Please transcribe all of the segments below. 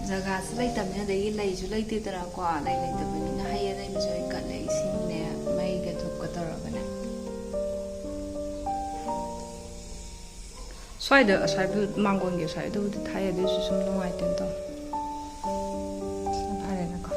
जगह से लेतबने दगी लेजु लेते तरा को ले लेतबनिना हाय रे मजो कले इसिंगने मई के थुप को तरबने स्वाइदा असाइबु मांगोन के साइदो थाय देसु सुम नुवाइतेन तो फारेना को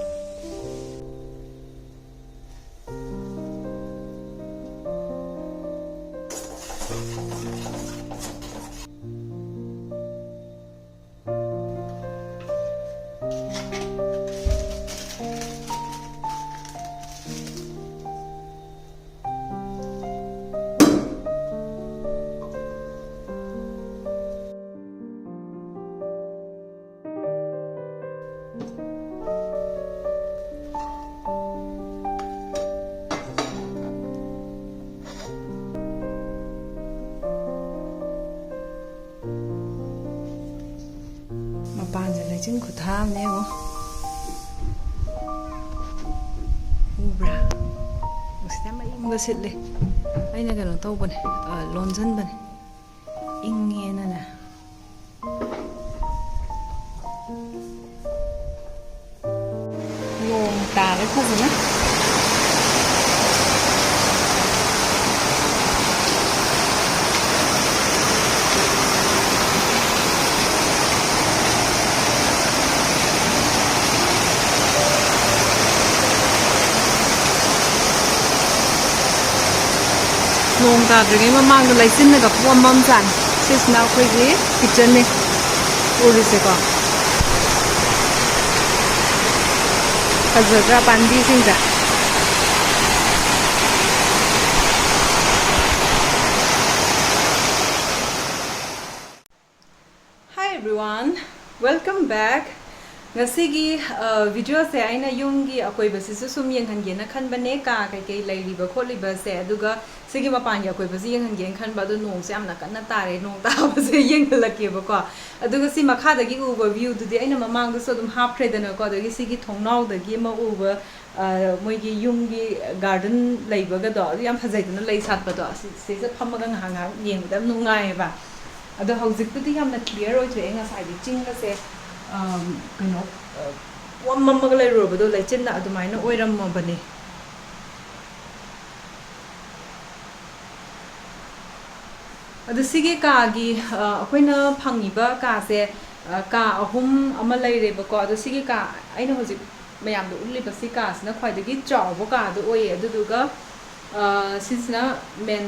지금 그 다음에요. 우브라. 혹시 아마 이거 쓸래? 아니 내가 너 떠보네. 론전 보네. 잉예나나. 용따를 커보나? 농다들이 맘망도 레이스는 거 부원 맘산 시스나 거기 kitchen에 우리세가 가져가 반디 생자 Hi everyone, welcome back. Ngasigi video se aina yungi akoi basisu sum yenghange khan bane ka kai lailiba kholiba se aduga sigi mapan ya akoi basi yenghange khan ba do nong se amna kanna tare nong ta ba se yenghallakke ba ko aduga si makha da gi uba view du de aina mamang du so dum half trade na ko adugi sigi thongnau da gi ma uba moi gi yungi garden leiba ga do yam phajai duna lei sat ba do se se phamaga ngahang yeng da nungai ba adu hojik tu di yamna clear oi thwe nga sai di ching ga se kano wammaga lay robado lay chinna adumaina oiramabane adu sige ka gi akoina phangiba ka se ka ahum ama laireba ko adu sige ka aina hojik mayam do uliba si ka sna khwaidagi chawbo ka adu oye aduduga sisna men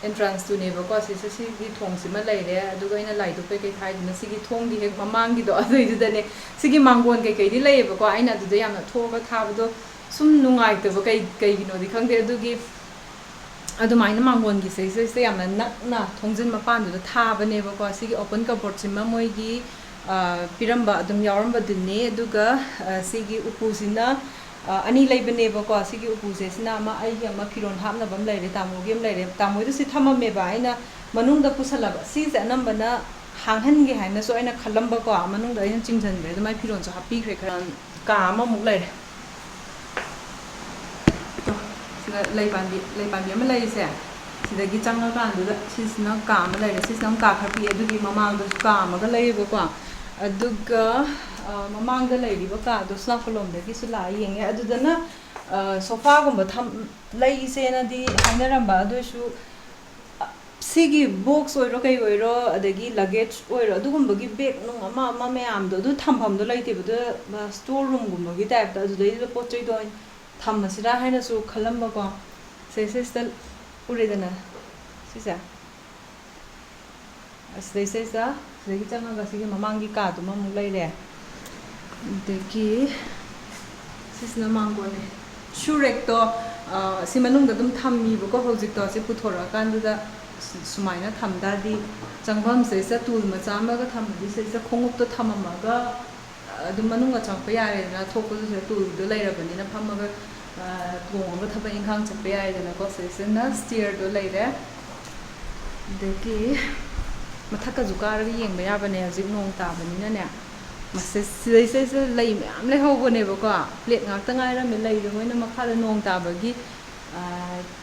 entrance to neighbor ko si gi thong sima laire aduga ina lai do pe kai thai na si gi thong di hek mamang gi do adu da ne si gi mangon kai kai di laiba ko aina adu da yamna thoga thaba do sum nungai to kai kai gi no di khang de adu gi adu mai na mangon gi se yamna na thongjin mapan do thaba ne ba ko si gi open cupboard sima moi gi piramba adum yaramba dinne aduga si gi upu sina ani leibane ba ko sigi upuse sina ma ai gi ma firon hamna bam leire tamo gem leire tamo du si thamame ba aina manung da pusalaba si se anambana hanghan ge haina so aina khalamba ko manung da aina chingjan be du mai firon so happy khre khan ka ma muk leire to siga leibandi ma leire se sida gi changa kan du si sina ka ma leire si sina ka khapi adu gi mamang du ka ma ga leire ba ko aduga mamang da lay riba ka do sna kolom da ki sula yenge adudana sofa gumba tham lay se na di hainaramba adu shu sigi box oiro kai oiro adagi luggage oiro adugumba gi bag nung ama mayam do du thampham do lay te bu store room gumba gi type da adu dai do pochoi do thammasira haina su khalamba ko se stal uredana sisa asdai se sa sigi changa ga sigi mamang gi ka do mamung lay re deki sisna mangone shurek to simanung da dum thammi bu ko hojik to se puthora kan du da sumaina thamda di changbam se sa tul ma chama ga tham di se sa khongup to thamama ga dum manung ga changpa yare na thokko se tul do laira bani na phamma ga thong ga thaba inkhang chapa yare na ko se na steer do laira deki mathaka jukar ri yeng ba ya bane hojik nong ta bani na ne Masih lay am lay ho bone ba ko plate ngak ta ngai ra me lay rồi na makha da nong ta ba gi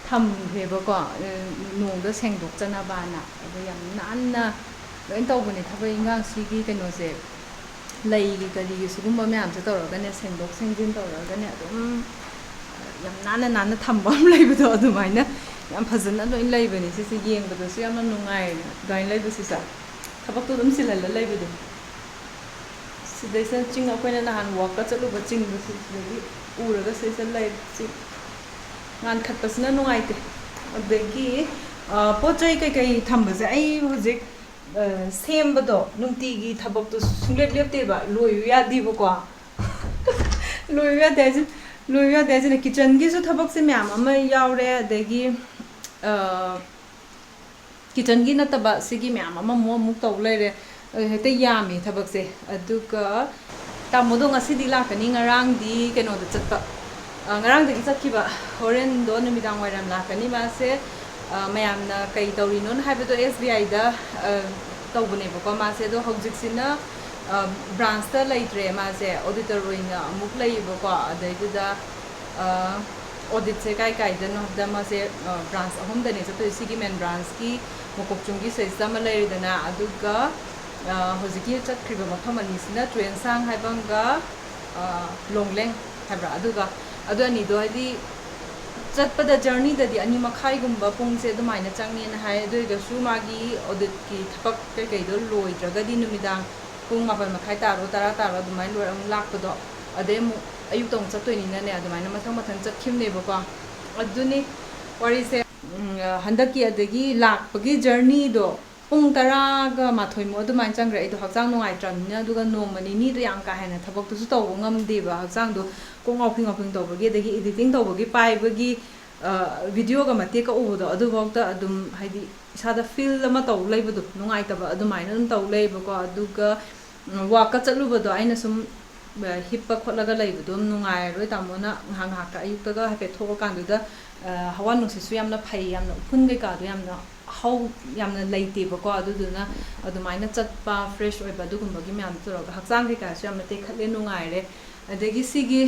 tham he ba ko nong da seng dok chana ba na ba yam nan na loin taw bone thabai ngang si gi kaino se ꯂꯩꯒꯤ ꯀꯔꯤꯒꯤ ꯁꯤꯒꯨꯝꯕ ꯃꯌꯥꯝꯁꯦ ꯇꯧꯔꯒꯅꯦ ꯁꯦꯡꯗꯣꯛ ꯁꯦꯡꯖꯤꯟ ꯇꯧꯔꯒꯅꯦ ꯑꯗꯨꯝ ꯌꯥꯝ ꯅꯥꯟꯅ ꯅꯥꯟꯅ ꯊꯝꯕ ꯑꯃ ꯂꯩꯕꯗꯣ ꯑꯗꯨꯃꯥꯏꯅ ꯌꯥꯝ ꯐꯖꯅ ꯂꯣꯏ ꯂꯩꯕꯅꯦ ꯁꯤꯁꯦ ꯌꯦꯡꯕꯗꯁꯨ ꯌꯥꯝꯅ ꯅꯨꯡꯉꯥꯏꯔꯦ ꯑꯗꯨꯃꯥꯏꯅ ꯂꯩꯕꯁꯤꯁꯦ ꯊꯕꯛꯇꯣ ꯑꯗꯨꯝ ꯆꯤꯜꯍꯜꯂ ꯂꯩꯕꯗꯣ ꯁꯤꯗꯩꯁꯤꯗ ꯆꯤꯡ ꯑꯩꯈꯣꯏꯅ ꯅꯍꯥꯟ ꯋꯥꯛꯀ ꯆꯠꯂꯨꯕ ꯆꯤꯡꯗꯨꯁꯨ ꯁꯤꯗꯒꯤ ꯎꯔꯒ ꯁꯤꯗꯩꯁꯤꯗ ꯂꯩ ꯆꯤꯡ ꯉꯥꯟꯈꯠꯄꯁꯤꯅ ꯅꯨꯡꯉꯥꯏꯇꯦ ꯑꯗꯒꯤ ꯄꯣꯠ ꯆꯩ ꯀꯩꯀꯩ ꯊꯝꯕꯁꯦ ꯑꯩ ꯍꯧꯖꯤꯛ ꯁꯦꯝꯕꯗꯣ ꯅꯨꯡꯇꯤꯒꯤ ꯊꯕꯛꯇꯣ ꯁꯨꯡꯂꯦꯞ ꯂꯦꯞꯇꯦꯕ ꯂꯣꯏꯌꯨ ꯌꯥꯗꯦꯕꯀꯣ ꯂꯣꯏꯌꯨ ꯌꯥꯗꯦ ꯍꯥꯏꯁꯦ ꯂꯣꯏꯌꯨ ꯌꯥꯗꯦ ꯍꯥꯏꯁꯤꯅ ꯀꯤꯠꯆꯟꯒꯤꯁꯨ ꯊꯕꯛꯁꯦ ꯃꯌꯥꯝ ꯑꯃ ꯌꯥꯎꯔꯦ ꯑꯗꯒꯤ ꯀꯤꯠꯆꯟꯒꯤ ꯅꯠꯇꯕ ꯁꯤꯒꯤ ꯃꯌꯥꯝ ꯑꯃ ꯑꯃꯨꯛ ꯇꯧ ꯂꯩꯔꯦ ꯍꯦꯛꯇ ꯌꯥꯝꯃꯤ ꯊꯕꯛꯁꯦ ꯑꯗꯨꯒ ꯇꯥꯃꯣꯗꯣ ꯉꯁꯤꯗꯤ ꯂꯥꯛꯀꯅꯤ ꯉꯔꯥꯡꯗꯤ ꯀꯩꯅꯣꯗ ꯆꯠꯄ ꯉꯔꯥꯡꯗꯒꯤ ꯆꯠꯈꯤꯕ ꯍꯣꯔꯦꯟꯗꯣ ꯅꯨꯃꯤꯗꯥꯡ ꯋꯥꯏꯔꯝ ꯂꯥꯛꯀꯅꯤ ꯃꯥꯁꯦ ꯃꯌꯥꯝꯅ ꯀꯩ ꯇꯧꯔꯤꯅꯣꯅ ꯍꯥꯏꯕꯗꯣ SBIꯗ ꯇꯧꯕꯅꯦꯕꯀꯣ ꯃꯥꯁꯦ ꯑꯗꯣ ꯍꯧꯖꯤꯛꯁꯤꯅ ꯕ꯭ꯔꯥꯟꯁꯇ ꯂꯩꯇ꯭ꯔꯦ ꯃꯥꯁꯦ ꯑꯣꯗꯤꯇꯔ ꯑꯣꯏꯅ ꯑꯃꯨꯛ ꯂꯩꯌꯦꯕꯀꯣ ꯑꯗꯩꯗꯨꯗ ꯑꯣꯗꯤꯠꯁꯦ ꯀꯥꯏꯗꯅꯣ ꯍꯥꯏꯕꯗ ꯃꯥꯁꯦ ꯕ꯭ꯔꯥꯟꯁ ꯑꯍꯨꯝꯗꯅꯦ ꯆꯠꯇꯣꯏꯁꯦ ꯁꯤꯒꯤ ꯃꯦꯟ ꯕ꯭ꯔꯥꯟꯁꯀꯤ ꯃꯣꯀꯣꯛꯆꯨꯡꯒꯤ ꯁꯩꯁꯤꯗ ꯑꯃ ꯂꯩꯔꯦꯗꯅ ꯑꯗꯨꯒ ꯍꯧꯖꯤꯛꯀꯤ ꯆꯠꯈ꯭ꯔꯤꯕ ꯃꯐꯝ ꯑꯅꯤꯁꯤꯅ ꯇ꯭ꯔꯦꯟꯁꯥꯡ ꯍꯥꯏꯕ ꯑꯃꯒ ꯂꯣꯡꯂꯦꯡ ꯍꯥꯏꯕ꯭ꯔꯥ ꯑꯗꯨꯒ ꯑꯗꯨ ꯑꯅꯤꯗꯣ ꯍꯥꯏꯗꯤ ꯆꯠꯄꯗ ꯖꯔꯅꯤꯗꯗꯤ 2:30 ꯄꯨꯡꯁꯦ ꯑꯗꯨꯃꯥꯏꯅ ꯆꯪꯉꯦꯅ ꯍꯥꯏ ꯑꯗꯨ ꯑꯣꯏꯔꯒꯁꯨ ꯃꯥꯒꯤ ꯑꯣꯗꯤꯠꯀꯤ ꯊꯕꯛ ꯀꯩꯀꯩꯗꯣ ꯂꯣꯏꯗ꯭ꯔꯒꯗꯤ ꯅꯨꯃꯤꯗꯥꯡ ꯄꯨꯡ 9:30 ꯇꯥꯔꯣ 10 ꯇꯥꯔꯣ ꯑꯗꯨꯃꯥꯏꯅ ꯂꯣꯏꯔ ꯑꯃꯨꯛ ꯂꯥꯛꯄꯗꯣ ꯑꯗꯩ ꯑꯃꯨꯛ ꯑꯌꯨꯛꯇ ꯑꯃꯨꯛ ꯆꯠꯇꯣꯏꯅꯤꯅꯅꯦ ꯑꯗꯨꯃꯥꯏꯅ ꯃꯊꯪ ꯆꯠꯈꯤꯕꯅꯦꯕꯀꯣ ꯑꯗꯨꯅꯤ ꯋꯥꯔꯤꯁꯦ ꯍꯟꯗꯛꯀꯤ ꯑꯗꯒꯤ ꯂꯥꯛꯄꯒꯤ ꯖꯔꯅꯤꯗꯣ ꯄꯨꯡ 10:01 ꯑꯗꯨꯃꯥꯏꯅ ꯆꯪꯈ꯭ꯔꯦ ꯑꯩꯗꯣ ꯍꯛꯆꯥꯡ ꯅꯨꯡꯉꯥꯏꯇ꯭ꯔꯕꯅꯤꯅ ꯑꯗꯨꯒ ꯅꯣꯡꯃ ꯅꯤꯅꯤꯗꯣ ꯌꯥꯝ ꯀꯥ ꯍꯦꯟꯅ ꯊꯕꯛꯇꯨꯁꯨ ꯇꯧꯕ ꯉꯝꯗꯦꯕ ꯍꯛꯆꯥꯡꯗꯣ ꯀꯣꯛ ꯉꯥꯎꯐꯤꯡ ꯇꯧꯕꯒꯤ ꯑꯗꯒꯤ ꯏꯗꯤꯇꯤꯡ ꯇꯧꯕꯒꯤ ꯄꯥꯏꯕꯒꯤ ꯚꯤꯗꯤꯑꯣꯒ ꯃꯇꯦꯛꯀ ꯎꯕꯗꯣ ꯑꯗꯨꯐꯥꯎꯗ ꯑꯗꯨꯝ ꯍꯥꯏꯗꯤ ꯏꯁꯥꯗ ꯐꯤꯜ ꯑꯃ ꯇꯧ ꯂꯩꯕꯗꯣ ꯅꯨꯡꯉꯥꯏꯇꯕ ꯑꯗꯨꯃꯥꯏꯅ ꯑꯗꯨꯝ ꯇꯧ ꯂꯩꯌꯦꯕꯀꯣ ꯑꯗꯨꯒ ꯋꯥꯛꯀ ꯆꯠꯂꯨꯕꯗꯣ ꯑꯩꯅ ꯁꯨꯝ ꯍꯤꯞꯄ ꯈꯣꯠꯂꯒ ꯂꯩꯕꯗꯣ ꯅꯨꯡꯉꯥꯏꯔꯔꯣꯏ ꯇꯥꯃꯣꯅ ꯉꯥꯏꯍꯥꯛꯀ ꯑꯌꯨꯛꯇꯒ ꯍꯥꯏꯐꯦꯠ ꯊꯣꯛꯑꯀꯥꯟꯗꯨꯗ ꯍꯋꯥ ꯅꯨꯡꯁꯤꯠꯁꯨ ꯌꯥꯝꯅ ꯐꯩ ꯌꯥꯝꯅ ꯎꯐꯨꯟ ꯀꯩꯀꯥꯗꯣ ꯌꯥꯝꯅ ꯂꯩꯇꯦꯕꯀꯣ ꯑꯗꯨꯗꯨꯅ ꯑꯗꯨꯃꯥꯏꯅ ꯆꯠꯄ ꯐ꯭ꯔꯦꯁ ꯑꯣꯏꯕ ꯑꯗꯨꯒꯨꯝꯕꯒꯤ ꯃꯌꯥꯝꯗꯣ ꯇꯧꯔꯒ ꯍꯛꯆꯥꯡ ꯀꯩꯀꯥꯁꯨ ꯌꯥꯝꯅ ꯇꯦꯛꯈꯠꯂꯦ ꯅꯨꯡꯉꯥꯏꯔꯦ ꯑꯗꯒꯤ ꯁꯤꯒꯤ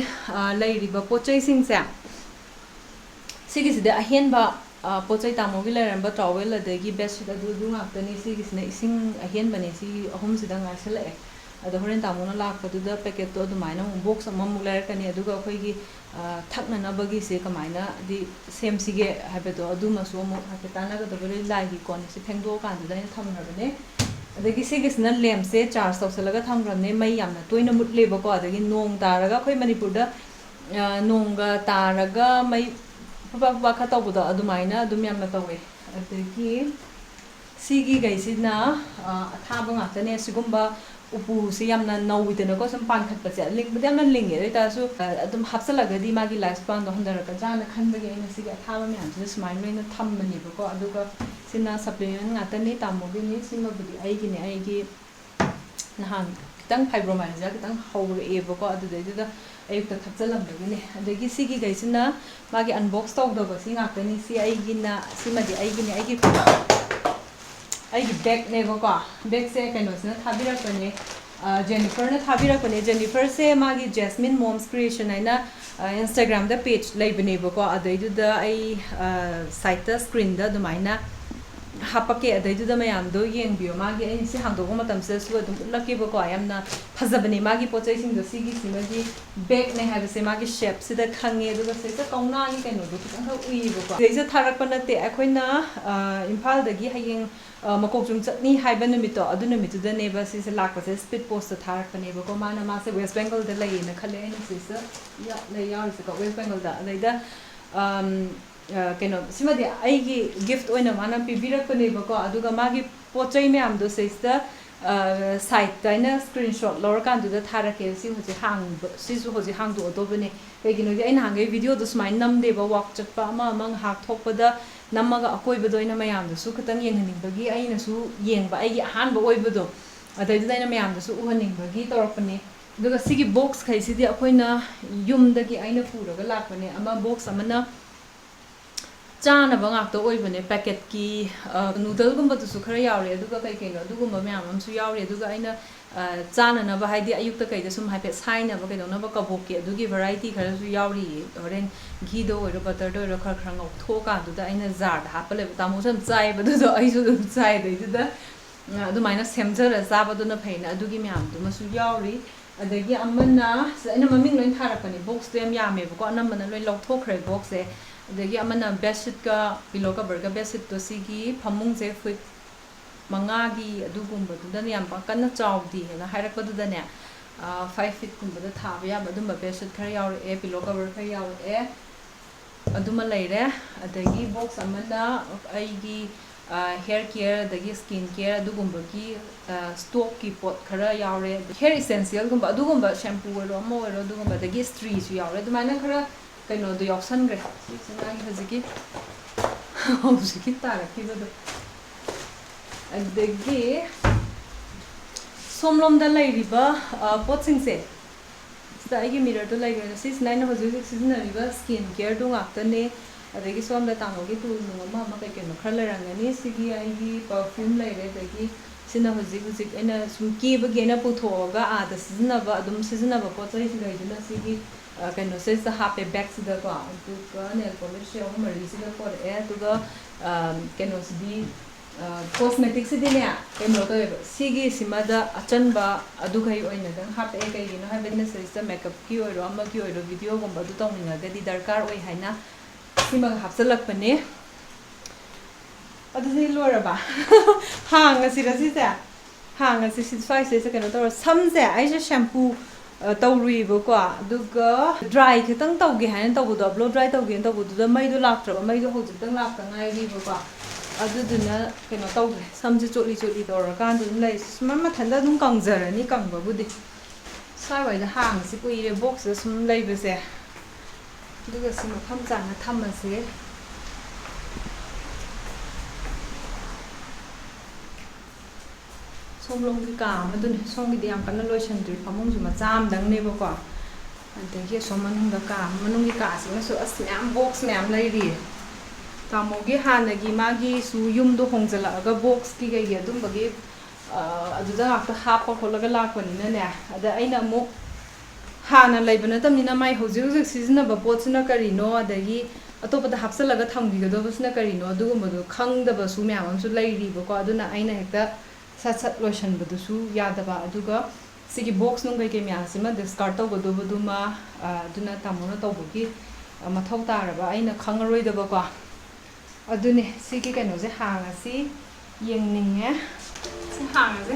ꯂꯩꯔꯤꯕ ꯄꯣꯠ ꯆꯩꯁꯤꯡꯁꯦ ꯁꯤꯒꯤꯁꯤꯗ ꯑꯍꯦꯟꯕ ꯄꯣꯠ ꯆꯩ ꯇꯥꯃꯣꯒꯤ ꯂꯩꯔꯝꯕ ꯇꯥꯋꯦꯜ ꯑꯗꯒꯤ ꯕꯦꯗꯁꯤꯠ ꯑꯗꯨ ꯉꯥꯛꯇꯅꯤ ꯁꯤꯒꯤꯁꯤꯅ ꯏꯁꯤꯡ ꯑꯍꯦꯟꯕꯅꯦ ꯁꯤ ꯑꯍꯨꯝꯁꯤꯗ ꯉꯥꯏꯁꯜꯂꯛꯑꯦ ꯑꯗꯣ ꯍꯣꯔꯦꯟ ꯇꯥꯃꯣꯅ ꯂꯥꯛꯄꯗꯨꯗ ꯄꯦꯀꯦꯠꯇꯣ ꯑꯗꯨꯃꯥꯏꯅ ꯑꯃꯨꯛ ꯕꯣꯛꯁ ꯑꯃꯃꯨꯛ ꯂꯩꯔꯛꯀꯅꯤ ꯑꯗꯨꯒ ꯑꯩꯈꯣꯏꯒꯤ ꯊꯛꯅꯅꯕꯒꯤꯁꯦ ꯀꯃꯥꯏꯅꯗꯤ ꯁꯦꯝꯁꯤꯒꯦ ꯍꯥꯏꯕꯗꯣ ꯑꯗꯨꯃꯁꯨ ꯑꯃꯨꯛ ꯍꯥꯏꯐꯦꯠ ꯇꯥꯟꯅꯒꯗꯕ ꯂꯥꯏꯒꯤ ꯀꯣꯟꯁꯦ ꯐꯦꯡꯗꯣꯛꯑꯀꯥꯟꯗꯨꯗ ꯑꯩꯅ ꯊꯝꯈ꯭ꯔꯕꯅꯦ ꯑꯗꯒꯤ ꯁꯤꯒꯤꯁꯤꯅ ꯂꯦꯝꯞꯁꯦ ꯆꯥꯔꯖ ꯇꯧꯁꯜꯂꯒ ꯊꯝꯈ꯭ꯔꯕꯅꯦ ꯃꯩ ꯌꯥꯝꯅ ꯇꯣꯏꯅ ꯃꯨꯠꯂꯦꯕꯀꯣ ꯑꯗꯒꯤ ꯅꯣꯡ ꯇꯥꯔꯒ ꯑꯩꯈꯣꯏ ꯃꯅꯤꯄꯨꯔꯗ ꯅꯣꯡꯒ ꯇꯥꯔꯒ ꯃꯩ ꯄꯨꯕꯥꯛ ꯈꯔ ꯇꯧꯕꯗꯣ ꯑꯗꯨꯃꯥꯏꯅ ꯑꯗꯨꯝ ꯌꯥꯝꯅ ꯇꯧꯋꯦ ꯑꯗꯒꯤ ꯁꯤꯒꯤꯈꯩꯁꯤꯅ ꯑꯊꯥꯕ ꯉꯥꯛꯇꯅꯦ ꯁꯤꯒꯨꯝꯕ ꯎꯄꯨꯁꯤ ꯌꯥꯝꯅ ꯅꯧꯋꯤꯗꯅꯀꯣ ꯁꯨꯝ ꯄꯥꯟꯈꯠꯄꯁꯦ ꯂꯤꯡꯕꯗꯤ ꯌꯥꯝꯅ ꯂꯤꯡꯉꯦ ꯑꯗꯨ ꯑꯣꯏꯇꯥꯔꯁꯨ ꯑꯗꯨꯝ ꯍꯥꯞꯆꯤꯜꯂꯒꯗꯤ ꯃꯥꯒꯤ ꯂꯥꯏꯐ ꯁ꯭ꯄꯥꯟꯗꯣ ꯍꯟꯊꯔꯛꯀꯗ꯭ꯔꯥꯅ ꯈꯟꯕꯒꯤ ꯑꯩꯅ ꯁꯤꯒꯤ ꯑꯊꯥꯕ ꯃꯌꯥꯝꯁꯤꯗ ꯁꯨꯃꯥꯏꯅ ꯂꯣꯏꯅ ꯊꯝꯕꯅꯦꯕꯀꯣ ꯑꯗꯨꯒ ꯁꯤꯅ ꯁꯄ꯭ꯂꯤꯃꯦꯟ ꯉꯥꯛꯇꯅꯤ ꯇꯥꯃꯣꯒꯤꯅꯤ ꯁꯤꯃꯕꯨꯗꯤ ꯑꯩꯒꯤꯅꯤ ꯑꯩꯒꯤ ꯅꯍꯥꯟ ꯈꯤꯇꯪ ꯐꯥꯏꯕ꯭ꯔꯣꯃꯥꯏꯜꯖꯤꯌꯥ ꯈꯤꯇꯪ ꯍꯧꯔꯛꯑꯦꯕꯀꯣ ꯑꯗꯨꯗꯩꯗꯨꯗ ꯑꯌꯨꯛꯇ ꯊꯛꯆꯜꯂꯝꯕꯒꯤꯅꯦ ꯑꯗꯒꯤ ꯁꯤꯒꯤꯈꯩꯁꯤꯅ ꯃꯥꯒꯤ ꯑꯟꯕꯣꯛꯁ ꯇꯧꯗꯕꯁꯤ ꯉꯥꯛꯇꯅꯤ ꯁꯤ ꯑꯩꯒꯤꯅ ꯁꯤꯃꯗꯤ ꯑꯩꯒꯤꯅꯤ ꯑꯩꯒꯤ ꯕꯦꯒꯅꯦꯕꯀꯣ ꯕꯦꯒꯁꯦ ꯀꯩꯅꯣꯁꯤꯅ ꯊꯥꯕꯤꯔꯛꯄꯅꯦ ꯖꯦꯅꯤꯐꯔꯅ ꯊꯥꯕꯤꯔꯛꯄꯅꯦ ꯖꯦꯅꯤꯐꯔꯁꯦ ꯃꯥꯒꯤ ꯖꯦꯁꯃꯤꯟ ꯃꯣꯝꯁ ꯀ꯭रिꯌꯦꯁꯟ ꯍꯥꯏꯅ ꯏꯟꯁꯇꯥꯒ꯭ꯔꯥꯝꯗ ꯄꯦꯖ ꯂꯩꯕꯅꯦꯕꯀꯣ ꯑꯗꯩꯗꯨꯗ ꯑꯩ ꯁꯥꯏꯠꯇ ꯁ꯭ꯀ꯭ꯔꯤꯟꯗ ꯑꯗꯨꯃꯥꯏꯅ ꯍꯥꯞꯄꯛꯀꯦ ꯑꯗꯩꯗꯨꯗ ꯃꯌꯥꯝꯗꯣ ꯌꯦꯡꯕꯤꯌꯣ ꯃꯥꯒꯤ ꯑꯩꯅ ꯁꯤ ꯍꯥꯡꯗꯣꯛꯄ ꯃꯇꯝꯁꯤꯗꯁꯨ ꯑꯗꯨꯝ ꯎꯠꯂꯛꯀꯦꯕꯀꯣ ꯌꯥꯝꯅ ꯐꯖꯕꯅꯦ ꯃꯥꯒꯤ ꯄꯣꯠ ꯆꯩꯁꯤꯡꯗꯣ ꯁꯤꯒꯤꯁꯤꯃꯒꯤ ꯕꯦꯒꯅꯦ ꯍꯥꯏꯕꯁꯦ ꯃꯥꯒꯤ ꯁꯦꯞꯁꯤꯗ ꯈꯪꯉꯦ ꯑꯗꯨꯒ ꯁꯤꯗ ꯀꯧꯅꯥꯒꯤ ꯀꯩꯅꯣꯗꯣ ꯈꯤꯇꯪꯈꯛ ꯎꯏꯌꯦꯕꯀꯣ ꯁꯤꯗꯩꯁꯤꯗ ꯊꯥꯔꯛꯄ ꯅꯠꯇꯦ ꯑꯩꯈꯣꯏꯅ ꯏꯝꯐꯥꯜꯗꯒꯤ ꯍꯌꯦꯡ ꯃꯀꯣꯛꯆꯨꯡ ꯆꯠꯅꯤ ꯍꯥꯏꯕ ꯅꯨꯃꯤꯠꯇꯣ ꯑꯗꯨ ꯅꯨꯃꯤꯠꯇꯨꯗꯅꯦꯕ ꯁꯤꯁꯦ ꯂꯥꯛꯄꯁꯦ ꯁ꯭ꯄꯤꯠ ꯄꯣꯁꯇ ꯊꯥꯔꯛꯄꯅꯦꯕꯀꯣ ꯃꯥꯁꯦ ꯋꯦꯁ ꯕꯦꯡꯒꯜꯗ ꯂꯩꯌꯦꯅ ꯈꯜꯂꯦ ꯑꯩꯅ ꯁꯤꯁꯤꯗ ꯂꯩ ꯌꯥꯎꯔꯤꯁꯦꯀꯣ ꯋꯦꯁ ꯕꯦꯡꯒꯜꯗ ꯑꯗꯩꯗ ꯀꯩꯅꯣ ꯁꯤꯃꯗꯤ ꯑꯩꯒꯤ ꯒꯤꯐꯠ ꯑꯣꯏꯅ ꯃꯥꯅ ꯄꯤꯕꯤꯔꯛꯄꯅꯦꯕꯀꯣ ꯑꯗꯨꯒ ꯃꯥꯒꯤ ꯄꯣꯠ ꯆꯩ ꯃꯌꯥꯝꯗꯣ ꯁꯤꯁꯤꯗ ꯁꯥꯏꯠꯇ ꯑꯩꯅ ꯁ꯭ꯀ꯭ꯔꯤꯟ ꯁꯣꯠ ꯂꯧꯔꯀꯥꯟꯗꯨꯗ ꯊꯥꯔꯛꯀꯦ ꯁꯤꯁꯨ ꯍꯧꯖꯤꯛ ꯍꯥꯡꯗꯣꯛꯑꯗꯧꯕꯅꯦ ꯀꯩꯒꯤꯅꯣꯗꯤ ꯑꯩ ꯅꯍꯥꯟꯈꯩ ꯚꯤꯗꯤꯑꯣꯗꯣ ꯁꯨꯃꯥꯏꯅ ꯅꯝꯗꯦꯕ ꯋꯥꯛ ꯆꯠꯄ ꯑꯃ ꯉꯥꯏꯍꯥꯛ ꯊꯣꯛꯄꯗ ꯅꯝꯃꯒ ꯑꯀꯣꯏꯕꯗꯣ ꯑꯩꯅ ꯃꯌꯥꯝꯗꯁꯨ ꯈꯤꯇꯪ ꯌꯦꯡꯍꯟꯅꯤꯡꯕꯒꯤ ꯑꯩꯅꯁꯨ ꯌꯦꯡꯕ ꯑꯩꯒꯤ ꯑꯍꯥꯟꯕ ꯑꯣꯏꯕꯗꯣ ꯑꯗꯩꯗꯨꯗ ꯑꯩꯅ ꯃꯌꯥꯝꯗꯁꯨ ꯎꯍꯟꯅꯤꯡꯕꯒꯤ ꯇꯧꯔꯛꯄꯅꯦ ꯑꯗꯨꯒ ꯁꯤꯒꯤ ꯕꯣꯛꯁꯈꯩꯁꯤꯗꯤ ꯑꯩꯈꯣꯏꯅ ꯌꯨꯝꯗꯒꯤ ꯑꯩꯅ ꯄꯨꯔꯒ ꯂꯥꯛꯄꯅꯦ ꯑꯃ ꯕꯣꯛꯁ ꯑꯃꯅ ꯆꯥꯅꯕ ꯉꯥꯛꯇ ꯑꯣꯏꯕꯅꯦ ꯄꯦꯀꯦꯠꯀꯤ ꯅꯨꯗꯜꯒꯨꯝꯕꯗꯨꯁꯨ ꯈꯔ ꯌꯥꯎꯔꯦ ꯑꯗꯨꯒ ꯀꯩꯅꯣ ꯑꯗꯨꯒꯨꯝꯕ ꯃꯌꯥꯝ ꯑꯃꯁꯨ ꯌꯥꯎꯔꯦ ꯑꯗꯨꯒ ꯑꯩꯅ ꯆꯥꯅꯅꯕ ꯍꯥꯏꯗꯤ ꯑꯌꯨꯛꯇ ꯀꯩꯗ ꯁꯨꯝ ꯍꯥꯏꯐꯦꯠ ꯁꯥꯏꯅꯕ ꯀꯩꯗꯧꯅꯕ ꯀꯕꯣꯛꯀꯤ ꯑꯗꯨꯒꯤ ꯚꯦꯔꯥꯏꯇꯤ ꯈꯔꯁꯨ ꯌꯥꯎꯔꯤꯌꯦ ꯍꯣꯔꯦꯟ ꯘꯤꯗ ꯑꯣꯏꯔꯣ ꯕꯇꯔꯗ ꯑꯣꯏꯔో ꯈꯔ ꯉꯧꯊꯣꯛꯑꯀꯥꯟꯗꯨꯗ ꯑꯩꯅ ꯖꯥꯔꯗ ꯍꯥꯞꯄ ꯂꯩꯕ ꯇꯥꯃꯣꯁꯨ ꯑꯗꯨꯝ ꯆꯥꯏꯌꯦꯕ ꯑꯗꯨꯗꯣ ꯑꯩꯁꯨ ꯑꯗꯨꯝ ꯆꯥꯏ ꯑꯗꯩꯗꯨꯗ ꯑꯗꯨꯃꯥꯏꯅ ꯁꯦꯝꯖꯔ ꯆꯥꯕꯗꯨꯅ ꯐꯩꯅ ꯑꯗꯨꯒꯤ ꯃꯌꯥꯝꯗꯨꯃꯁꯨ ꯌꯥꯎꯔꯤ ꯑꯗꯒꯤ ꯑꯃꯅ ꯑꯩꯅ ꯃꯃꯤꯡ ꯂꯣꯏ ꯊꯥꯔꯛꯄꯅꯤ ꯕꯣꯛꯁꯇꯣ ꯌꯥꯝ ꯌꯥꯝꯃꯦꯕꯀꯣ ꯑꯅꯝꯕꯅ ꯂꯣꯏ ꯂꯧꯊꯣꯛꯈ꯭ꯔꯦ ꯕꯣꯛꯁꯁꯦ ꯑꯗꯒꯤ ꯑꯃꯅ ꯕꯦꯗꯁꯤꯠꯀ ꯄꯤꯂꯣ ꯀꯕꯔꯒ ꯕꯦꯗꯁꯤꯠꯇꯣ ꯁꯤꯒꯤ ꯐꯃꯨꯡꯁꯦ ꯐꯤꯠ 5ꯒꯤ ꯑꯗꯨꯒꯨꯝꯕꯗꯨꯗꯅ ꯌꯥꯝ ꯀꯟꯅ ꯆꯥꯎꯗꯦꯅ ꯍꯥꯏꯔꯛꯄꯗꯨꯗꯅꯦ 5 ꯐꯤꯠꯀꯨꯝꯕꯗ ꯊꯥꯕ ꯌꯥꯕ ꯑꯗꯨꯝꯕ ꯕꯦꯗꯁꯤꯠ ꯈꯔ ꯌꯥꯎꯔꯛꯑꯦ ꯄꯤꯂꯣ ꯀꯕꯔ ꯈꯔ ꯌꯥꯎꯔꯛꯑꯦ ꯑꯗꯨꯃ ꯂꯩꯔꯦ ꯑꯗꯒꯤ ꯕꯣꯛꯁ ꯑꯃꯅ ꯑꯩꯒꯤ ꯍꯦꯌꯔ ꯀꯦꯌꯔ ꯑꯗꯒꯤ ꯁ꯭ꯀꯤꯟ ꯀꯦꯌꯔ ꯑꯗꯨꯒꯨꯝꯕꯒꯤ ꯁ꯭ꯇꯣꯛꯀꯤ ꯄꯣꯠ ꯈꯔ ꯌꯥꯎꯔꯦ ꯍꯦꯌꯔ ꯏꯁꯦꯟꯁꯤꯌꯦꯜꯒꯨꯝꯕ ꯑꯗꯨꯒꯨꯝꯕ ꯁꯦꯝꯄꯨ ꯑꯣꯏꯔꯣ ꯑꯃ ꯑꯣꯏꯔꯣ ꯑꯗꯨꯒꯨꯝꯕ ꯑꯗꯒꯤ ꯏꯁꯇ꯭ꯔꯤꯁꯨ ꯌꯥꯎꯔꯦ ꯑꯗꯨꯃꯥꯏꯅ ꯈꯔ ꯀꯩꯅꯣꯗꯣ ꯌꯥꯎꯁꯟꯈ꯭ꯔꯦ ꯁꯤꯁꯤꯅ ꯑꯩ ꯍꯧꯖꯤꯛꯀꯤ ꯇꯥꯔꯛꯈꯤꯕꯗꯣ ꯑꯗꯒꯤ ꯁꯣꯝꯂꯣꯝꯗ ꯂꯩꯔꯤꯕ ꯄꯣꯠꯁꯤꯡꯁꯦ ꯁꯤꯗ ꯑꯩꯒꯤ ꯃꯤꯔꯔꯗꯣ ꯂꯩꯈ꯭ꯔꯦ ꯁꯤꯁꯤꯅ ꯑꯩꯅ ꯍꯧꯖꯤꯛ ꯍꯧꯖꯤꯛ ꯁꯤꯖꯤꯟꯅꯔꯤꯕ ꯁ꯭ꯀꯤꯟ ꯀꯦꯌꯔꯗꯨ ꯉꯥꯛꯇꯅꯦ ꯑꯗꯒꯤ ꯁꯣꯝꯗ ꯇꯥꯃꯣꯒꯤ ꯇꯨꯜ ꯅꯨꯡ ꯑꯃ ꯀꯩ ꯀꯩꯅꯣ ꯈꯔ ꯂꯩꯔꯝꯒꯅꯤ ꯁꯤꯒꯤ ꯑꯩꯒꯤ ꯄꯔꯐ꯭ꯌꯨꯝ ꯂꯩꯔꯦ ꯑꯗꯒꯤ ꯁꯤꯅ ꯍꯧꯖꯤꯛ ꯍꯧꯖꯤꯛ ꯑꯩꯅ ꯁꯨꯝ ꯀꯦꯕꯒꯤ ꯑꯩꯅ ꯄꯨꯊꯣꯛꯑꯒ ꯑꯥꯗ ꯁꯤꯖꯤꯟꯅꯕ ꯑꯗꯨꯝ ꯁꯤꯖꯤꯟꯅꯕ ꯄꯣꯠ ꯆꯩꯁꯤꯡꯗꯨꯅ ꯁꯤꯒꯤ ꯀꯩꯅꯣꯁꯤꯗ ꯍꯥꯞꯄꯦ ꯕꯦꯛꯁꯤꯗꯀꯣ ꯑꯗꯨꯒ ꯅꯦꯜ ꯄꯣꯂꯤꯁꯁꯦ 3-4ꯁꯤꯗ ꯄꯣꯔꯛꯑꯦ ꯑꯗꯨꯒ ꯀꯩꯅꯣꯁꯤꯗꯤ ꯀꯣꯁꯃꯦꯇꯤꯛꯁꯤꯗꯤꯅꯦ ꯀꯩꯅꯣ ꯇꯧꯋꯦꯕ ꯁꯤꯒꯤꯁꯤꯃꯗ ꯑꯆꯟꯕ ꯑꯗꯨꯈꯩ ꯑꯣꯏꯅꯗꯪ ꯍꯥꯞꯄꯛꯑꯦ ꯀꯩꯒꯤꯅꯣ ꯍꯥꯏꯕꯗꯤ ꯁꯤꯗ ꯃꯦꯀꯞꯀꯤ ꯑꯣꯏꯔꯣ ꯑꯃꯒꯤ ꯑꯣꯏꯔꯣ ꯚꯤꯗꯤꯑꯣꯒꯨꯝꯕ ꯑꯗꯨ ꯇꯧꯅꯤꯡꯉꯒꯗꯤ ꯗꯔꯀꯥꯔ ꯑꯣꯏ ꯍꯥꯏꯅ ꯁꯤꯃꯒ ꯍꯥꯞꯆꯤꯜꯂꯛꯄꯅꯦ ꯑꯗꯨꯗꯤ ꯂꯣꯏꯔꯕ ꯍꯥꯡꯉꯁꯤꯔ ꯁꯤꯁꯦ ꯍꯥꯡꯉꯁꯤ ꯁ꯭ꯋꯥꯏꯁꯤꯗ ꯀꯩꯅꯣ ꯇꯧꯔ ꯁꯝꯁꯦ ꯑꯩꯁꯦ ꯁꯦꯝꯄꯨ ꯇꯧꯔꯨꯏꯕꯀꯣ ꯑꯗꯨꯒ ꯗ꯭ꯔꯥꯏ ꯈꯤꯇꯪ ꯇꯧꯒꯦ ꯍꯥꯏꯅ ꯇꯧꯕꯗꯣ ꯕ꯭ꯂꯣ ꯗ꯭राꯏ ꯇꯧꯒꯦꯅ ꯇꯧꯕꯗꯨꯗ ꯃꯩꯗꯣ ꯂꯥꯛꯇ꯭ꯔꯕ ꯃꯩꯗꯣ ꯍꯧꯖꯤꯛꯇꯪ ꯂꯥꯛꯇ ꯉꯥꯏꯔꯤꯕꯀꯣ ꯑꯗꯨꯗꯨꯅ ꯀꯩꯅꯣ ꯇꯧꯗ꯭ꯔꯦ ꯁꯝꯁꯦ ꯆꯣꯠꯂꯤ ꯆꯣꯠꯂꯤ ꯇꯧꯔꯀꯥꯟꯗ ꯑꯗꯨꯝ ꯂꯩ ꯁꯨꯃꯥꯏ ꯃꯊꯟꯇ ꯑꯗꯨꯝ ꯀꯪꯖꯔꯅꯤ ꯀꯪꯕꯕꯨꯗꯤ ꯁ꯭ꯋꯥꯏꯋꯥꯏꯗ ꯍꯥꯡꯉꯁꯤ ꯀꯨꯏꯔꯦ ꯕꯣꯛꯁꯇ ꯁꯨꯝ ꯂꯩꯕꯁꯦ ꯑꯗꯨꯒ ꯁꯤ ꯃꯐꯝ ꯆꯥꯅ ꯊꯝꯃꯁꯦ ꯁꯣꯝꯂꯣꯝꯒꯤ ꯀꯥ ꯑꯃꯗꯨꯅꯤ ꯁꯣꯝꯒꯤꯗꯤ ꯌꯥꯝ ꯀꯟꯅ ꯂꯣꯏꯁꯟꯗ꯭ꯔꯤ ꯐꯃꯨꯡꯁꯨ ꯃꯆꯥ ꯑꯃꯗꯪꯅꯦꯕꯀꯣ ꯑꯗꯒꯤ ꯑꯁꯣꯝ ꯃꯅꯨꯡꯗ ꯃꯅꯨꯡꯒꯤ ꯀꯥꯁꯤꯃꯁꯨ ꯑꯁ ꯃꯌꯥꯝ ꯕꯣꯛꯁ ꯃꯌꯥꯝ ꯂꯩꯔꯤꯌꯦ ꯇꯥꯃꯣꯒꯤ ꯍꯥꯟꯅꯒꯤ ꯃꯥꯒꯤꯁꯨ ꯌꯨꯝꯗꯣ ꯍꯣꯡꯖꯜꯂꯛꯑꯒ ꯕꯣꯛꯁꯀꯤ ꯀꯩꯒꯤ ꯑꯗꯨꯝꯕꯒꯤ ꯑꯗꯨꯗ ꯉꯥꯛꯇ ꯍꯥꯞꯄ ꯈꯣꯠꯂꯒ ꯂꯥꯛꯄꯅꯤꯅꯅꯦ ꯑꯗ ꯑꯩꯅ ꯑꯃꯨꯛ ꯍꯥꯟꯅ ꯂꯩꯕ ꯅꯠꯇꯕꯅꯤ나 ꯃꯥꯏ ꯍꯧꯖꯤꯛ ꯍꯧꯖꯤꯛ ꯁꯤꯖꯤꯟꯅꯕ ꯄꯣꯠꯁꯤꯅ ꯀꯔꯤꯅꯣ ꯑꯗꯒꯤ ꯑꯇꯣꯞꯄꯗ ꯍꯥꯞꯆꯤꯜꯂꯒ ꯊꯝꯕꯤꯒꯗꯕꯁꯤꯅ ꯀꯔꯤꯅꯣ ꯑꯗꯨꯒꯨꯝꯕꯗꯣ ꯈꯪꯗꯕꯁꯨ ꯃꯌꯥꯝ ꯑꯃꯁꯨ ꯂꯩꯔꯤꯕꯀꯣ ꯑꯗꯨꯅ ꯑꯩꯅ ꯍꯦꯛꯇ ꯁꯠ ꯁꯠ ꯂꯣꯏꯁꯟꯕꯗꯨꯁꯨ ꯌꯥꯗꯕ ꯑꯗꯨꯒ ꯁꯤꯒꯤ ꯕꯣꯛꯁ ꯅꯨꯡ ꯀꯩꯀꯩ ꯃꯌꯥꯝꯁꯤꯃ ꯗꯤꯁꯀꯥꯔꯠ ꯇꯧꯒꯗꯕꯗꯨꯃ ꯑꯗꯨꯅ ꯇꯥꯃꯣꯅ ꯇꯧꯕꯒꯤ ꯃꯊꯧ ꯇꯥꯔꯕ ꯑꯩꯅ ꯈꯪꯉꯔꯣꯏꯗꯕꯀꯣ ꯑꯗꯨꯅꯦ ꯁꯤꯒꯤ ꯀꯩꯅꯣꯁꯦ ꯍꯥꯡꯉꯁꯤ ꯌꯦꯡꯅꯤꯡꯉꯦ ꯁꯤ ꯍꯥꯡꯉꯁꯦ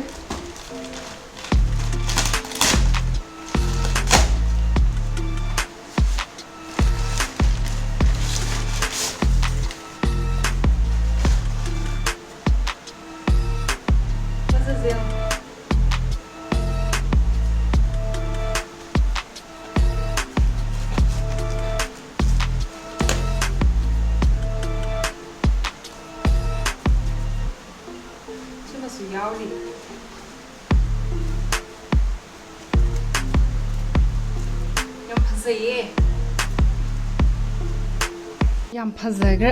ꯌꯥꯎꯔꯤ ꯌꯥꯝ ꯐꯖꯩꯌꯦ ꯌꯥꯝ ꯐꯖꯈ꯭ꯔꯦ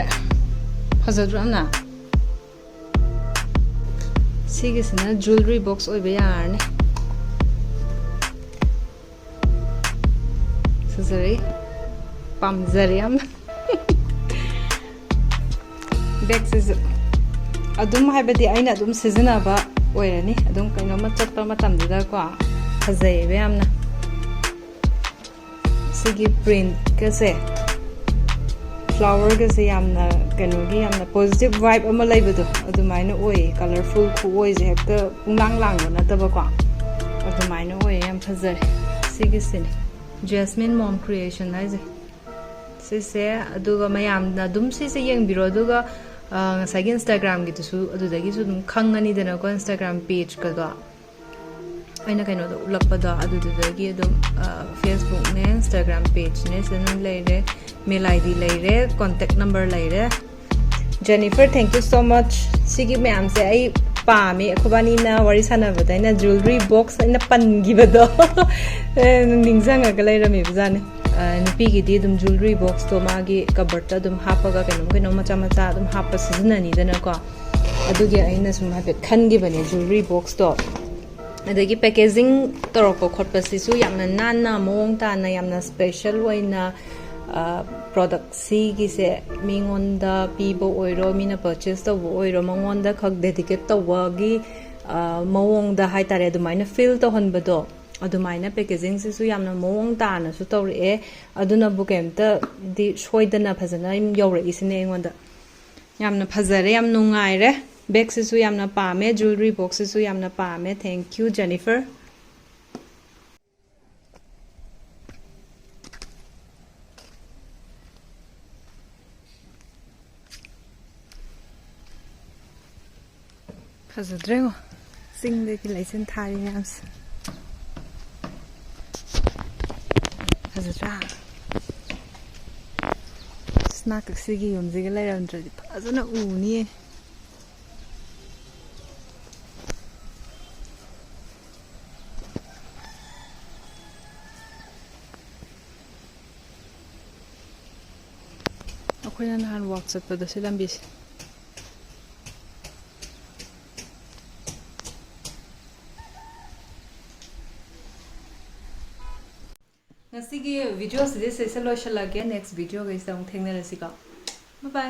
ꯐꯖꯗ꯭ꯔꯣ ꯌꯥꯝꯅ ꯁꯤꯒꯤꯁꯤꯅ ꯖꯨꯋꯦꯂꯔꯤ ꯕꯣꯛꯁ ꯑꯣꯏꯕ ꯌꯥꯔꯅꯤ ꯐꯖꯔꯦ ꯄꯥꯝꯖꯔꯦ ꯌꯥꯝꯅ ꯕꯦꯛꯁꯤꯁꯨ ꯑꯗꯨꯝ ꯍꯥꯏꯕꯗꯤ ꯑꯩꯅ ꯑꯗꯨꯝ ꯁꯤꯖꯤꯟꯅꯕ ꯑꯣꯏꯔꯅꯤ ꯑꯗꯨꯝ ꯀꯩꯅꯣꯝꯃ ꯆꯠꯄ ꯃꯇꯝꯗꯨꯗꯀꯣ ꯐꯖꯩꯌꯦꯕ ꯌꯥꯝꯅ ꯁꯤꯒꯤ ꯄ꯭ꯔꯤꯟꯠꯀꯁꯦ ꯐ꯭ꯂꯥꯋꯔꯒꯁꯦ ꯌꯥꯝꯅ ꯀꯩꯅꯣꯒꯤ ꯌꯥꯝꯅ ꯄꯣꯖꯤꯇꯤቭ ꯚꯥꯏꯕ ꯑꯃ ꯂꯩꯕꯗꯣ ꯑꯗꯨꯃꯥꯏꯅ ꯑꯣꯏꯌꯦ ꯀꯂꯔꯐꯨꯜ ꯈꯨꯑꯣꯏꯁꯦ ꯍꯦꯛꯇ ꯄꯨꯡꯂꯥꯡ ꯂꯥꯡꯕ ꯅꯠꯇꯕꯀꯣ ꯑꯗꯨꯃꯥꯏꯅ ꯑꯣꯏꯌꯦ ꯌꯥꯝ ꯐꯖꯔꯦ ꯁꯤꯒꯤꯁꯤꯅꯦ ꯖꯦꯁꯃꯤꯟ ꯃꯣꯝ ꯀ꯭ꯔꯤꯌꯦꯁꯟ ꯍꯥꯏꯁꯦ ꯁꯤꯁꯦ ꯑꯗꯨꯒ ꯃꯌꯥꯝꯅ ꯑꯗꯨꯝ ꯁꯤꯁꯦ ꯌꯦꯡꯕꯤꯔꯣ ꯑꯗꯨꯒ ꯉꯁꯥꯏꯒꯤ ꯏꯟꯁꯇꯥꯒ꯭ꯔꯥꯝꯒꯤꯗꯨꯁꯨ ꯑꯗꯨꯗꯒꯤꯁꯨ ꯑꯗꯨꯝ ꯈꯪꯉꯅꯤꯗꯅꯀꯣ ꯏꯟꯁꯇꯥꯒ꯭ꯔꯥꯝ ꯄꯦꯖꯀꯗꯣ ꯑꯩꯅ ꯀꯩꯅꯣꯗ ꯎꯠꯂꯛꯄꯗꯣ ꯑꯗꯨꯗꯒꯤ ꯑꯗꯨꯝ ꯐꯦꯁꯕꯨꯛꯅꯦ ꯏꯟꯁꯇꯥꯒ꯭ꯔꯥꯝ ꯄꯦꯖꯅꯦ ꯁꯤꯗ ꯂꯩꯔꯦ ꯃꯦꯜ ID ꯂꯩꯔꯦ ꯀꯣꯟꯇꯦꯛ ꯅꯝꯕꯔ ꯂꯩꯔꯦ ꯖꯦꯅꯤꯐꯔ ꯊꯦꯡꯛ ꯌꯨ ꯁꯣ ꯃꯆ ꯁꯤꯒꯤ ꯃꯌꯥꯝꯁꯦ ꯑꯩ ꯄꯥꯝꯃꯤ ꯑꯩꯈꯣꯏꯕꯥꯅꯤꯅ ꯋꯥꯔꯤ ꯁꯥꯟꯅꯕꯗ ꯑꯩꯅ ꯖꯨꯋꯦꯂꯔꯤ ꯕꯣꯛꯁ ꯑꯩꯅ ꯄꯟꯈꯤꯕꯗꯣ ꯅꯤꯡꯁꯤꯡꯉꯒ ꯂꯩꯔꯝꯃꯤꯕꯖꯥꯠꯅꯤ ꯅꯨꯄꯤꯒꯤꯗꯤ ꯑꯗꯨꯝ ꯖꯨꯋꯦꯂꯔꯤ ꯕꯣꯛꯁꯇꯣ ꯃꯥꯒꯤ ꯀꯕꯔꯠꯇ ꯑꯗꯨꯝ ꯍꯥꯞꯄꯒ ꯀꯩꯅꯣꯝ ꯃꯆꯥ ꯃꯆꯥ ꯑꯗꯨꯝ ꯍꯥꯞꯄ ꯁꯤꯖꯤꯟꯅꯅꯤꯗꯅꯀꯣ ꯑꯗꯨꯒꯤ ꯑꯩꯅ ꯁꯨꯝ ꯍꯥꯏꯐꯦꯠ ꯈꯟꯈꯤꯕꯅꯦ ꯖꯨꯋꯦꯂꯔꯤ ꯕꯣꯛꯁꯇꯣ ꯑꯗꯒꯤ ꯄꯦꯀꯦꯖꯤꯡ ꯇꯧꯔꯛꯄ ꯈꯣꯠꯄꯁꯤꯁꯨ ꯌꯥꯝꯅ ꯅꯥꯟꯅ ꯃꯑꯣꯡ ꯇꯥꯅ ꯌꯥꯝꯅ ꯁ꯭ꯄꯦꯁꯦꯜ ꯑꯣꯏꯅ ꯄ꯭ꯔꯣꯗꯛ ꯁꯤꯒꯤꯁꯦ ꯃꯤꯉꯣꯟꯗ ꯄꯤꯕ ꯑꯣꯏꯔꯣ ꯃꯤꯅ ꯄꯔꯆꯦꯁ ꯇꯧꯕ ꯑꯣꯏꯔꯣ ꯃꯉꯣꯟꯗ ꯈꯛ ꯗꯦꯗꯤꯀꯦꯠ ꯇꯧꯕꯒꯤ ꯃꯑꯣꯡꯗ ꯍꯥꯏꯇꯥꯔꯦ ꯑꯗꯨꯃꯥꯏꯅ ꯐꯤꯜ ꯇꯧꯍꯟꯕꯗꯣ ꯑꯗꯨꯃꯥꯏꯅ ꯄꯦꯀꯦꯖꯤꯡꯁꯤꯁꯨ ꯌꯥꯝꯅ ꯃꯑꯣꯡ ꯇꯥꯅꯁꯨ ꯇꯧꯔꯛꯑꯦ ꯑꯗꯨꯅꯕꯨ ꯀꯩꯝꯇꯗꯤ ꯁꯣꯏꯗꯅ ꯐꯖꯅ ꯌꯧꯔꯛꯏꯁꯤꯅꯦ ꯑꯩꯉꯣꯟꯗ ꯌꯥꯝꯅ ꯐꯖꯔꯦ ꯌꯥꯝ ꯅꯨꯡꯉꯥꯏꯔꯦ ꯕꯦꯒꯁꯤꯁꯨ ꯌꯥꯝꯅ ꯄꯥꯝꯃꯦ ꯖꯨꯋꯦꯂꯔꯤ ꯕꯣꯛꯁꯁꯤꯁꯨ ꯌꯥꯝꯅ ꯄꯥꯝꯃꯦ ꯊꯦꯡꯛ ꯌꯨ ꯖꯦꯅꯤꯐꯔ ꯐꯖꯗ꯭ꯔꯦꯉꯣ ꯆꯤꯡꯗꯒꯤ ꯂꯩꯆꯤꯟ ꯊꯥꯔꯤ ꯃꯌꯥꯝꯁꯦ ꯐꯖꯗ꯭ꯔꯥ ꯁꯤꯒꯤ ꯌꯨꯝꯁꯤꯒ ꯂꯩꯔꯝꯗ꯭ꯔꯗꯤ ꯐꯖꯅ ꯎꯅꯤꯌꯦ ꯑꯩꯈꯣꯏꯅ ꯅꯍꯥꯟ ꯋꯥꯛ ꯆꯠꯄꯗꯣ ꯁꯤ ꯂꯝꯕꯤꯁꯦ ꯉꯁꯤꯒꯤ ꯚꯤꯗꯤꯑꯣꯁꯤꯗꯤ ꯁꯤꯁꯦ ꯂꯣꯏꯁꯤꯜꯂꯒꯦ ꯅꯦꯛꯁ ꯚꯤꯗꯤꯑꯣꯒꯩꯁꯤꯗ ꯑꯃꯨꯛ ꯊꯦꯡꯅꯔꯁꯤꯀꯣ ꯕꯥꯏ ꯕꯥꯏ